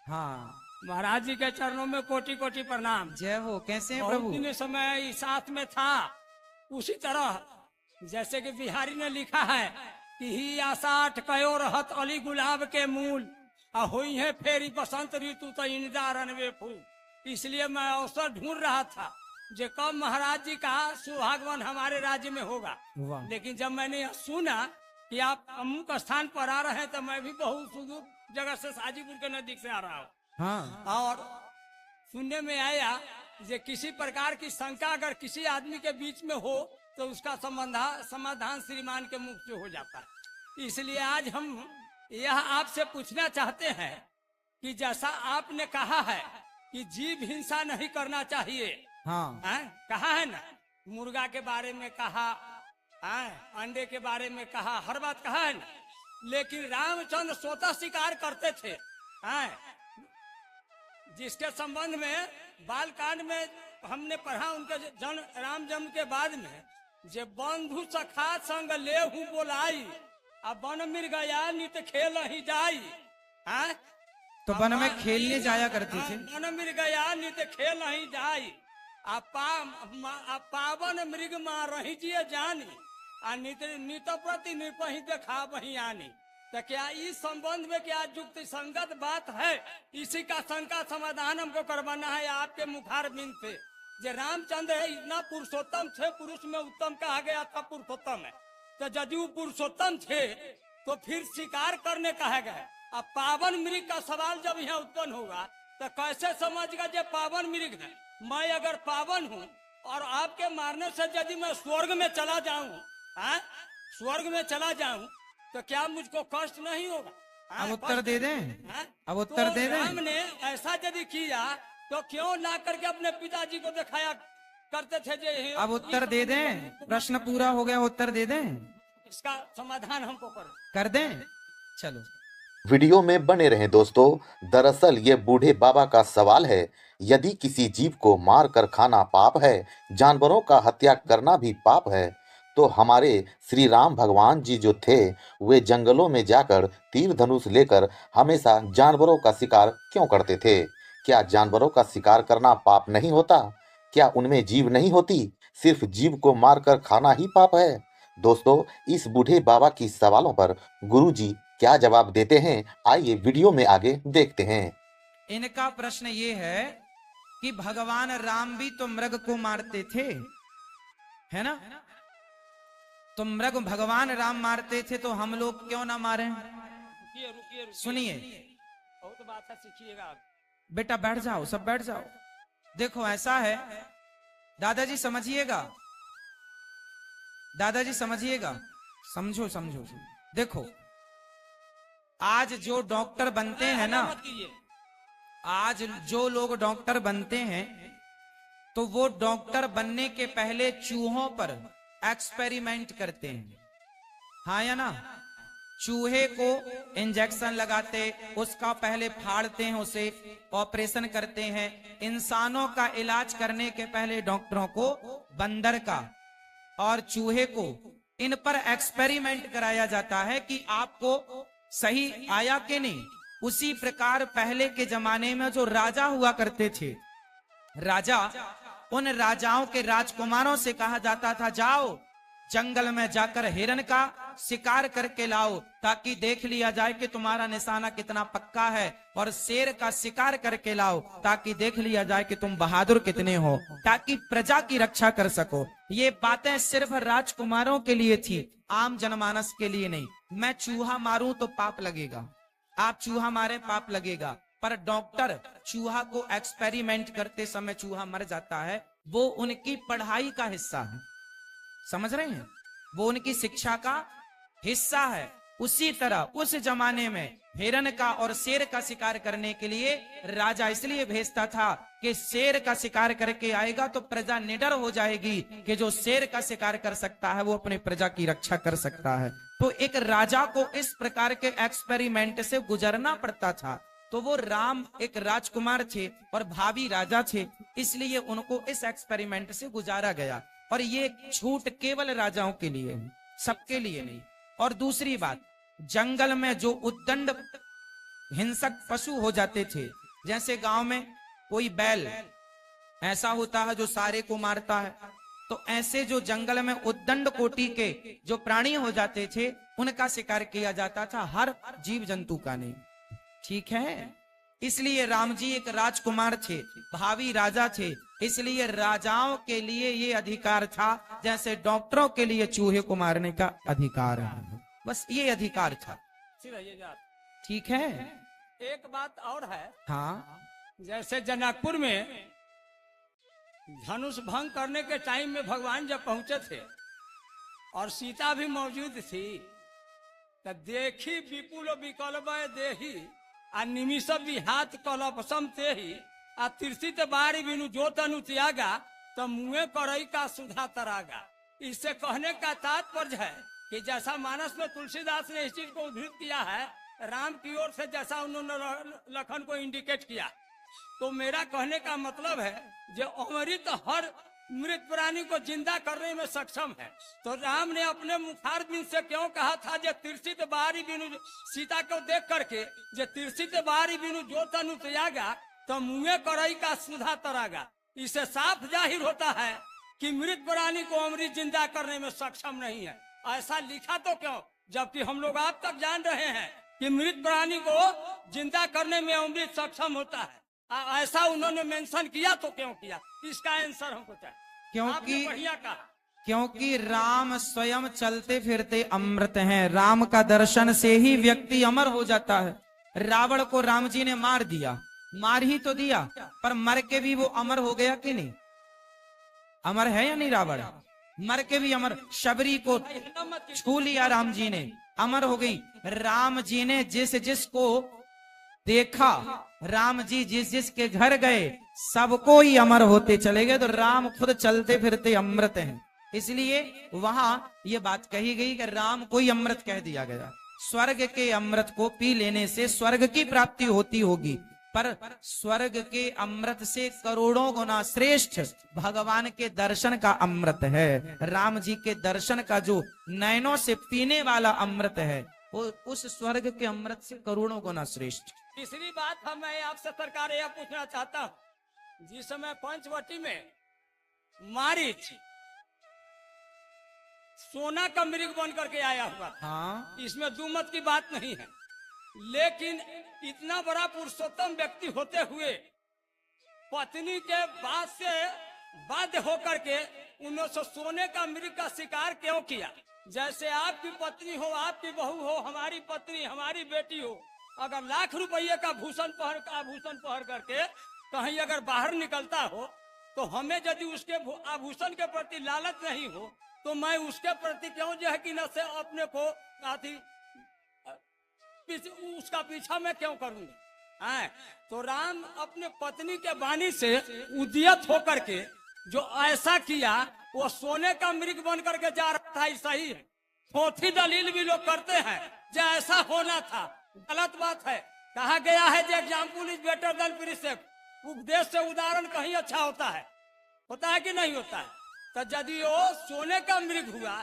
हाँ, महाराज जी के चरणों में कोटि कोटि प्रणाम। जय हो। कैसे हैं बहुत प्रभु? दिन समय इस साथ में था, उसी तरह जैसे कि बिहारी ने लिखा है कि ही आसाठ कयो रहत अली गुलाब के मूल, हुई है फेरी बसंत ऋतु तो इंदा रनवे फूल। इसलिए मैं अवसर ढूंढ रहा था जो कब महाराज जी का सुहागवन हमारे राज्य में होगा। वाह। लेकिन जब मैंने यह सुना कि आप अमुक स्थान पर आ रहे हैं तो मैं भी बहुत सुदूर जगह से हाजीपुर के नजदीक से आ रहा हूँ। हाँ, और सुनने में आया कि किसी प्रकार की शंका अगर किसी आदमी के बीच में हो तो उसका समाधान श्रीमान के मुख से हो जाता है। इसलिए आज हम यह आपसे पूछना चाहते हैं कि जैसा आपने कहा है कि जीव हिंसा नहीं करना चाहिए, हाँ, कहा है ना, मुर्गा के बारे में कहा, अंडे के बारे में कहा, हर बात कहा है ना। लेकिन रामचंद्र स्वतः शिकार करते थे, जिसके संबंध में बालकांड में हमने पढ़ा। उनके जन्म राम जन्म के बाद में जे बंधु सखा संग लेहू बोलाई, अब वन मृगया नित खेल ही जाई। तो वन में खेलने जाया करते थे। वन मृगया नित खेल ही जाई, पावन मृग मां रही जिए जानी, नित प्रति निपही देखा वही आनी। तो क्या इस संबंध में क्या युक्ति संगत बात है? इसी का शंका समाधान हमको करवाना है आपके मुखार बिंद पे। जे रामचंद्र है इतना पुरुषोत्तम थे, पुरुष में उत्तम कहा गया था, पुरुषोत्तम है। तो यदि वो पुरुषोत्तम थे तो फिर शिकार करने कहा गया। अब पावन मृग का सवाल जब यहाँ उत्पन्न होगा तो कैसे समझगा जे पावन मृग है? मैं अगर पावन हूँ और आपके मारने से यदि मैं स्वर्ग में चला जाऊं, स्वर्ग में चला जाऊं तो क्या मुझको कष्ट नहीं होगा? अब उत्तर दे दें? अब उत्तर तो दे दें? राम ने ऐसा यदि किया तो क्यों ला करके अपने पिताजी को दिखाया करते थे? जे अब उत्तर दे दें? प्रश्न पूरा हो गया, उत्तर दे दें? इसका समाधान हमको कर दें? चलो वीडियो में बने रहें दोस्तों। दरअसल ये बूढ़े बाबा का सवाल है, यदि किसी जीव को मार कर खाना पाप है, जानवरों का हत्या करना भी पाप है, तो हमारे श्री राम भगवान जी जो थे वे जंगलों में जाकर तीर धनुष लेकर हमेशा जानवरों का शिकार क्यों करते थे? क्या जानवरों का शिकार करना पाप नहीं होता? क्या उनमें जीव नहीं होती? सिर्फ जीव को मारकर खाना ही पाप है? दोस्तों, इस बूढ़े बाबा की सवालों पर गुरुजी क्या जवाब देते हैं, आइए वीडियो में आगे देखते हैं। इनका प्रश्न ये है कि भगवान राम भी तो मृग को मारते थे, है ना? तो मृग भगवान राम मारते थे तो हम लोग क्यों ना मारें? रुकिए सुनिए, बहुत बात है, सीखिएगा। बेटा बैठ जाओ, सब बैठ जाओ। देखो ऐसा है, दादाजी समझिएगा, दादाजी समझिएगा, समझो समझो। देखो आज जो डॉक्टर बनते हैं ना, आज जो लोग डॉक्टर बनते हैं तो वो डॉक्टर बनने के पहले चूहों पर एक्सपेरिमेंट करते हैं, हाँ या ना? चूहे को इंजेक्शन लगाते, उसका पहले फाड़ते हैं, उसे ऑपरेशन करते हैं। इंसानों का इलाज करने के पहले डॉक्टरों को बंदर का और चूहे को इन पर एक्सपेरिमेंट कराया जाता है कि आपको सही आया कि नहीं। उसी प्रकार पहले के जमाने में जो राजा हुआ करते थे, राजा, उन राजाओं के राजकुमारों से कहा जाता था जाओ जंगल में जाकर हिरण का शिकार करके लाओ ताकि देख लिया जाए कि तुम्हारा निशाना कितना पक्का है, और शेर का शिकार करके लाओ ताकि देख लिया जाए कि तुम बहादुर कितने हो, ताकि प्रजा की रक्षा कर सको। ये बातें सिर्फ राजकुमारों के लिए थी, आम जनमानस के लिए नहीं। मैं चूहा मारूं तो पाप लगेगा, आप चूहा मारे पाप लगेगा, पर डॉक्टर चूहा को एक्सपेरिमेंट करते समय चूहा मर जाता है, वो उनकी पढ़ाई का हिस्सा है, समझ रहे हैं? वो उनकी शिक्षा का हिस्सा है। उसी तरह उस जमाने में हिरण का और शेर का शिकार करने के लिए राजा इसलिए भेजता था कि शेर का शिकार करके आएगा तो प्रजा निडर हो जाएगी कि जो शेर का शिकार कर सकता है वो अपनी प्रजा की रक्षा कर सकता है। तो एक राजा को इस प्रकार के एक्सपेरिमेंट से गुजरना पड़ता था। तो वो राम एक राजकुमार थे और भावी राजा थे, इसलिए उनको इस एक्सपेरिमेंट से गुजारा गया। और ये छूट केवल राजाओं के लिए है, सबके लिए नहीं। और दूसरी बात, जंगल में जो उद्दंड हिंसक पशु हो जाते थे। जैसे गांव में कोई बैल ऐसा होता है जो सारे को मारता है, तो ऐसे जो जंगल में उद्दंड कोटि के जो प्राणी हो जाते थे उनका शिकार किया जाता था, हर जीव जंतु का नहीं। ठीक है, इसलिए राम जी एक राजकुमार थे, भावी राजा थे, इसलिए राजाओं के लिए ये अधिकार था जैसे डॉक्टरों के लिए चूहे को मारने का अधिकार है, बस ये अधिकार था। ठीक है। एक बात और है, हाँ, जैसे जनकपुर में धनुष भंग करने के टाइम में भगवान जब पहुंचे थे और सीता भी मौजूद थी, तो देखी विपुल विकल्प देही आ निमिष विहात कलपसम ते ही आ तिरसित बारी बिनु जो तनु त्यागा तो मुँह करई का सुधा तरागा। इससे कहने का तात्पर्य है कि जैसा मानस में तुलसीदास ने इस चीज को उद्धृत किया है, राम की ओर से जैसा उन्होंने लखन को इंडिकेट किया, तो मेरा कहने का मतलब है जो अमृत हर मृत प्राणी को जिंदा करने में सक्षम है, तो राम ने अपने मुखारबिंद से क्यों कहा था जे तिरसित बारी बिनु सीता को देख करके जे तिरसित बारी बिनु जो तनु त्यागा तो मुँह करई का सुधा तरागा। इससे साफ जाहिर होता है कि मृत प्राणी को अमृत जिंदा करने में सक्षम नहीं है। ऐसा लिखा तो क्यों, जबकि हम लोग आप तक जान रहे हैं कि मृत प्राणी को जिंदा करने में अमृत सक्षम होता है। ऐसा उन्होंने मेंशन किया तो क्यों किया, इसका आंसर हमको चाहिए। क्योंकि बढ़िया कहा, क्योंकि राम स्वयं चलते फिरते अमृत हैं। राम का दर्शन से ही व्यक्ति अमर हो जाता है। रावण को राम जी ने मार दिया, मार ही तो दिया, पर मर के भी वो अमर हो गया कि नहीं? अमर है या नहीं? रावण मर के भी अमर। शबरी को छू लिया राम जी ने, अमर हो गई। राम जी ने जिस जिसको देखा, राम जी जिस जिसके घर गए, सबको ही अमर होते चले गए। तो राम खुद चलते फिरते अमृत हैं, इसलिए वहां ये बात कही गई कि राम को ही अमृत कह दिया गया। स्वर्ग के अमृत को पी लेने से स्वर्ग की प्राप्ति होती होगी, पर स्वर्ग के अमृत से करोड़ों गुना श्रेष्ठ भगवान के दर्शन का अमृत है। राम जी के दर्शन का जो नयनों से पीने वाला अमृत है, वो उस स्वर्ग के अमृत से करोड़ों गुना श्रेष्ठ। तीसरी बात मैं आपसे सरकार यह पूछना चाहता हूँ, जिस समय पंचवटी में मारीच सोना का मृग बन करके आया हुआ था, हाँ, इसमें दो मत की बात नहीं है, लेकिन इतना बड़ा पुरुषोत्तम व्यक्ति होते हुए पत्नी के बाद से बाध्य होकर के उन्होंने सोने का मृग का शिकार क्यों किया? जैसे आपकी पत्नी हो, आपकी बहू हो, हमारी पत्नी, हमारी बेटी हो, अगर लाख रुपये का आभूषण पहन करके कहीं अगर बाहर निकलता हो, तो हमें यदि उसके आभूषण के प्रति लालच नहीं हो, तो मैं उसके प्रति क्यों जो है कि न से अपने को उसका पीछा मैं क्यों करूंगा? तो राम अपने पत्नी के वाणी से उद्यत होकर के जो ऐसा किया, वो सोने का मृग बन करके जा रहा था। सही है, चौथी दलील भी लोग करते हैं जो ऐसा होना था, गलत बात है। कहा गया है जो example is better than precept, उपदेश से उदाहरण कहीं अच्छा होता है कि नहीं होता है? तो यदि वो सोने का मृग हुआ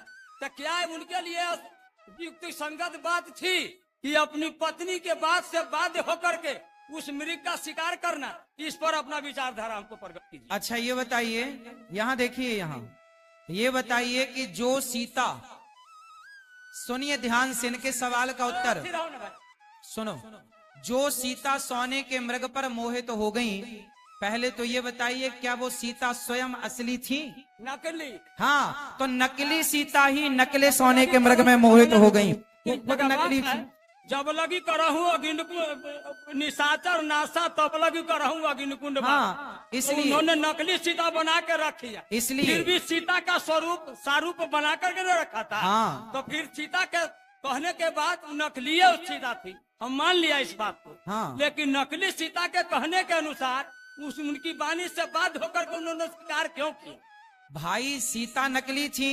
तो क्या उनके लिए युक्ति संगत बात थी कि अपनी पत्नी के बात से बाध्य होकर के उस मृग का शिकार करना? इस पर अपना विचारधारा हमको प्रकट कीजिए। अच्छा ये बताइए, यहाँ देखिए, यहाँ ये बताइए कि जो सीता, सुनिए ध्यान से इनके सवाल का उत्तर सुनो। जो सीता सोने के मृग पर मोहित हो गई, पहले तो ये बताइए क्या वो सीता स्वयं असली थी? नकली। हाँ, तो नकली सीता ही नकले सोने के मृग में मोहित हो गई, खुद नकली थी। जब लगी करहूं निशाचर नासा, तब लगी करहूं अग्निकुंड। हाँ, इसलिए उन्होंने नकली सीता बना के रखी है, इसलिए फिर भी सीता का स्वरूप बना करके न रखा था। हाँ, तो फिर सीता के कहने के बाद नकली सीता थी, हम मान लिया इस बात को। हाँ, लेकिन नकली सीता के कहने के अनुसार उनकी वाणी से बाध्य होकर के उन्होंने शिकार क्यों की? भाई सीता नकली थी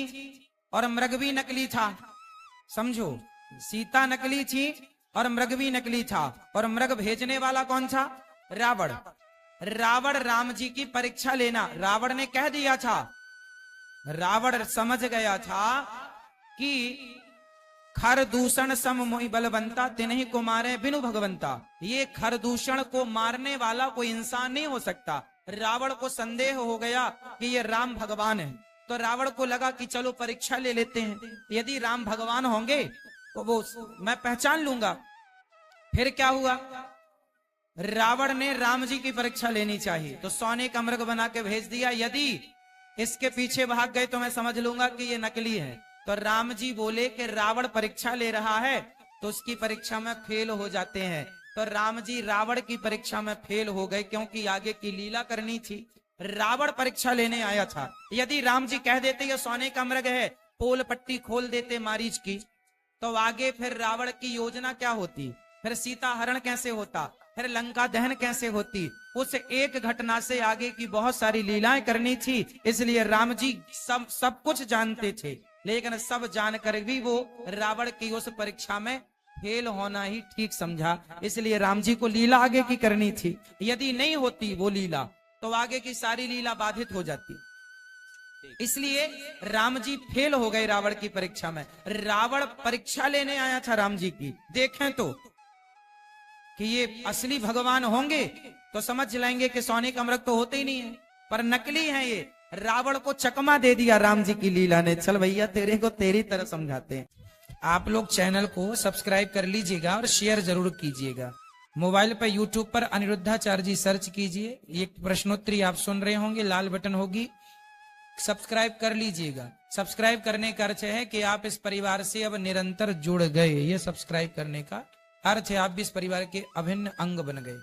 और मृग भी नकली था, समझो। सीता नकली थी और मृग भी नकली था, और मृग भेजने वाला कौन था? रावण। रावण राम जी की परीक्षा लेना, रावण ने कह दिया था, रावण समझ गया था कि खर दूषण सम मोहि बलवंता तिन्हि को मारे बिनु भगवंता। ये खर दूषण को मारने वाला कोई इंसान नहीं हो सकता। रावण को संदेह हो गया कि ये राम भगवान है, तो रावण को लगा कि चलो परीक्षा ले लेते हैं, यदि राम भगवान होंगे तो वो मैं पहचान लूंगा। फिर क्या हुआ, रावण ने राम जी की परीक्षा लेनी चाहिए, तो सोने का मृग बना के भेज दिया, यदि इसके पीछे भाग गए तो मैं समझ लूंगा कि ये नकली है। तो राम जी बोले कि रावण परीक्षा ले रहा है तो उसकी परीक्षा में फेल हो जाते हैं। तो राम जी रावण की परीक्षा में फेल हो गए, क्योंकि आगे की लीला करनी थी। रावण परीक्षा लेने आया था, यदि राम जी कह देते ये सोने का मृग है, पोल पट्टी खोल देते मारीच की, तो आगे फिर रावण की योजना क्या होती, फिर सीता हरण कैसे होता, फिर लंका दहन कैसे होती। उस एक घटना से आगे की बहुत सारी लीलाएं करनी थी, इसलिए राम जी सब कुछ जानते थे, लेकिन सब जानकर भी वो रावण की उस परीक्षा में फेल होना ही ठीक समझा। इसलिए राम जी को लीला आगे की करनी थी, यदि नहीं होती वो लीला तो आगे की सारी लीला बाधित हो जाती। इसलिए राम जी फेल हो गए रावण की परीक्षा में। रावण परीक्षा लेने आया था राम जी की, देखें तो कि ये असली भगवान होंगे तो समझ लाएंगे कि सोने का मृग तो होते ही नहीं है, पर नकली है ये। रावण को चकमा दे दिया राम जी की लीला ने। चल भैया तेरे को तेरी तरह समझाते हैं। आप लोग चैनल को सब्सक्राइब कर लीजिएगा और शेयर जरूर कीजिएगा। मोबाइल पर यूट्यूब पर अनिरुद्धाचार्य जी सर्च कीजिए, ये प्रश्नोत्तरी आप सुन रहे होंगे, लाल बटन होगी, सब्सक्राइब कर लीजिएगा। सब्सक्राइब करने का अर्थ है कि आप इस परिवार से अब निरंतर जुड़ गए, ये सब्सक्राइब करने का अर्थ है, आप भी इस परिवार के अभिन्न अंग बन गए।